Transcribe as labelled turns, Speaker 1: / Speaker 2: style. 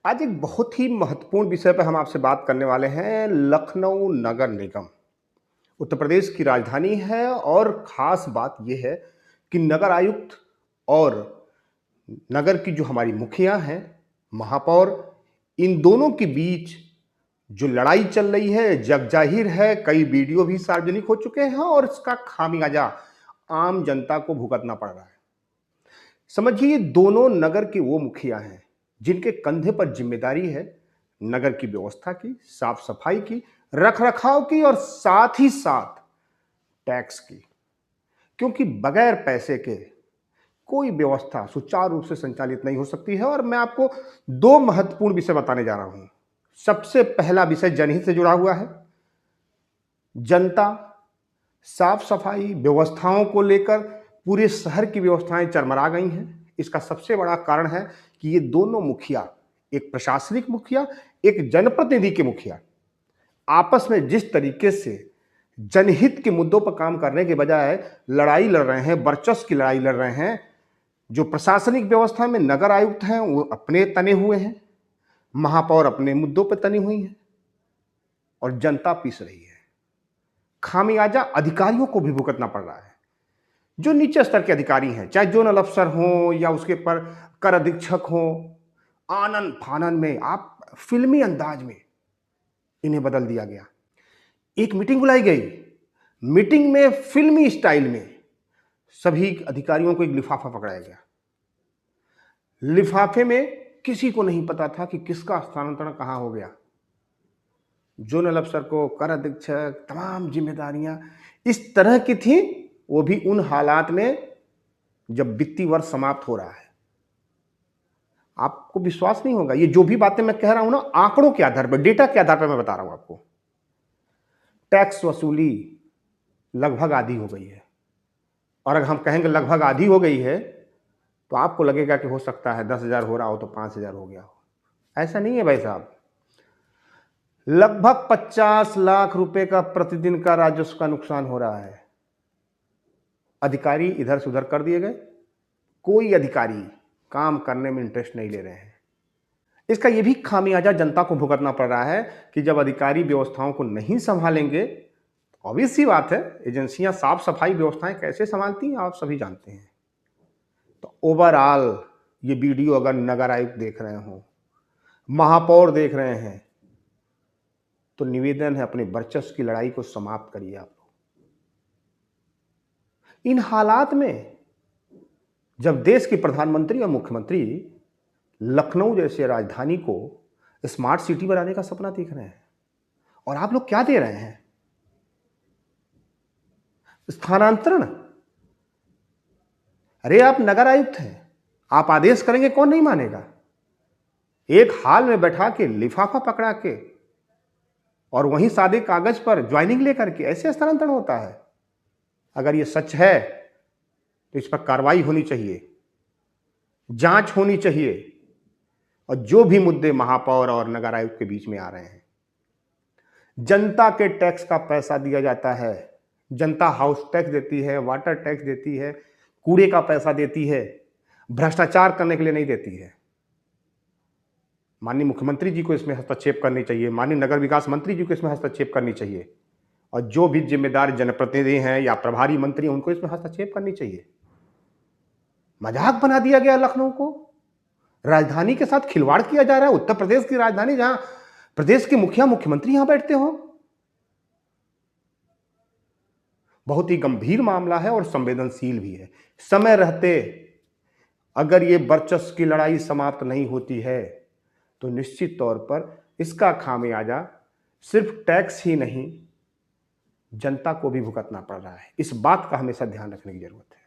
Speaker 1: आज एक बहुत ही महत्वपूर्ण विषय पर हम आपसे बात करने वाले हैं। लखनऊ नगर निगम उत्तर प्रदेश की राजधानी है और ख़ास बात ये है कि नगर आयुक्त और नगर की जो हमारी मुखिया हैं, महापौर, इन दोनों के बीच जो लड़ाई चल रही है, जगजाहिर है, कई वीडियो भी सार्वजनिक हो चुके हैं और इसका खामियाजा आम जनता को भुगतना पड़ रहा है। समझिए, दोनों नगर के वो मुखिया हैं जिनके कंधे पर जिम्मेदारी है नगर की व्यवस्था की, साफ सफाई की, रखरखाव की और साथ ही साथ टैक्स की। क्योंकि बगैर पैसे के कोई व्यवस्था सुचारू रूप से संचालित नहीं हो सकती है। और मैं आपको दो महत्वपूर्ण विषय बताने जा रहा हूं। सबसे पहला विषय जनहित से जुड़ा हुआ है। जनता साफ सफाई व्यवस्थाओं को लेकर पूरे शहर की व्यवस्थाएं चरमरा गई हैं। इसका सबसे बड़ा कारण है कि ये दोनों मुखिया, एक प्रशासनिक मुखिया, एक जनप्रतिनिधि के मुखिया, आपस में जिस तरीके से जनहित के मुद्दों पर काम करने के बजाय लड़ाई लड़ रहे हैं, वर्चस्व की लड़ाई लड़ रहे हैं। जो प्रशासनिक व्यवस्था में नगर आयुक्त हैं वो अपने तने हुए हैं, महापौर अपने मुद्दों पर तनी हुई हैं और जनता पीस रही है। खामियाजा अधिकारियों को भी भुगतना पड़ रहा है। जो नीचे स्तर के अधिकारी हैं, चाहे जोनल अफसर हों या उसके पर कर अधीक्षक हों, आनन फानन में आप फिल्मी अंदाज में इन्हें बदल दिया गया। एक मीटिंग बुलाई गई, मीटिंग में फिल्मी स्टाइल में सभी अधिकारियों को एक लिफाफा पकड़ाया गया। लिफाफे में किसी को नहीं पता था कि किसका स्थानांतरण कहां हो गया। जोनल अफसर को कर अधीक्षक, तमाम जिम्मेदारियां इस तरह की थी, वो भी उन हालात में जब वित्तीय वर्ष समाप्त हो रहा है। आपको विश्वास नहीं होगा, ये जो भी बातें मैं कह रहा हूं ना, आंकड़ों के आधार पर, डेटा के आधार पर मैं बता रहा हूं आपको। टैक्स वसूली लगभग आधी हो गई है। और अगर हम कहेंगे लगभग आधी हो गई है तो आपको लगेगा कि हो सकता है 10,000 हो रहा हो तो 5,000 हो गया हो। ऐसा नहीं है भाई साहब। लगभग 50 लाख रुपए का प्रतिदिन का राजस्व का नुकसान हो रहा है। अधिकारी इधर से उधर कर दिए गए, कोई अधिकारी काम करने में इंटरेस्ट नहीं ले रहे हैं। इसका यह भी खामियाजा जनता को भुगतना पड़ रहा है कि जब अधिकारी व्यवस्थाओं को नहीं संभालेंगे, ऑब्वियस सी बात है, एजेंसियां साफ सफाई व्यवस्थाएं कैसे संभालती हैं आप सभी जानते हैं। तो ओवरऑल ये वीडियो अगर नगर आयुक्त देख रहे हो, महापौर देख रहे हैं, तो निवेदन है अपने वर्चस्व की लड़ाई को समाप्त करिए आप लोग। इन हालात में जब देश के प्रधानमंत्री और मुख्यमंत्री लखनऊ जैसे राजधानी को स्मार्ट सिटी बनाने का सपना देख रहे हैं, और आप लोग क्या दे रहे हैं? स्थानांतरण। अरे आप नगर आयुक्त हैं, आप आदेश करेंगे, कौन नहीं मानेगा? एक हाल में बैठा के लिफाफा पकड़ा के और वहीं सादे कागज पर ज्वाइनिंग लेकर के ऐसे स्थानांतरण होता है? अगर ये सच है तो इस पर कार्रवाई होनी चाहिए, जांच होनी चाहिए। और जो भी मुद्दे महापौर और नगर आयुक्त के बीच में आ रहे हैं, जनता के टैक्स का पैसा दिया जाता है। जनता हाउस टैक्स देती है, वाटर टैक्स देती है, कूड़े का पैसा देती है, भ्रष्टाचार करने के लिए नहीं देती है। माननीय मुख्यमंत्री जी को इसमें हस्तक्षेप करनी चाहिए, माननीय नगर विकास मंत्री जी को इसमें हस्तक्षेप करनी चाहिए, और जो भी जिम्मेदार जनप्रतिनिधि हैं या प्रभारी मंत्री हैं उनको इसमें हस्तक्षेप करनी चाहिए। मजाक बना दिया गया लखनऊ को, राजधानी के साथ खिलवाड़ किया जा रहा है। उत्तर प्रदेश की राजधानी, जहां प्रदेश के मुखिया मुख्यमंत्री यहां बैठते हो। बहुत ही गंभीर मामला है और संवेदनशील भी है। समय रहते अगर ये वर्चस्व की लड़ाई समाप्त नहीं होती है तो निश्चित तौर पर इसका खामियाजा सिर्फ टैक्स ही नहीं, जनता को भी भुगतना पड़ रहा है। इस बात का हमेशा ध्यान रखने की जरूरत है।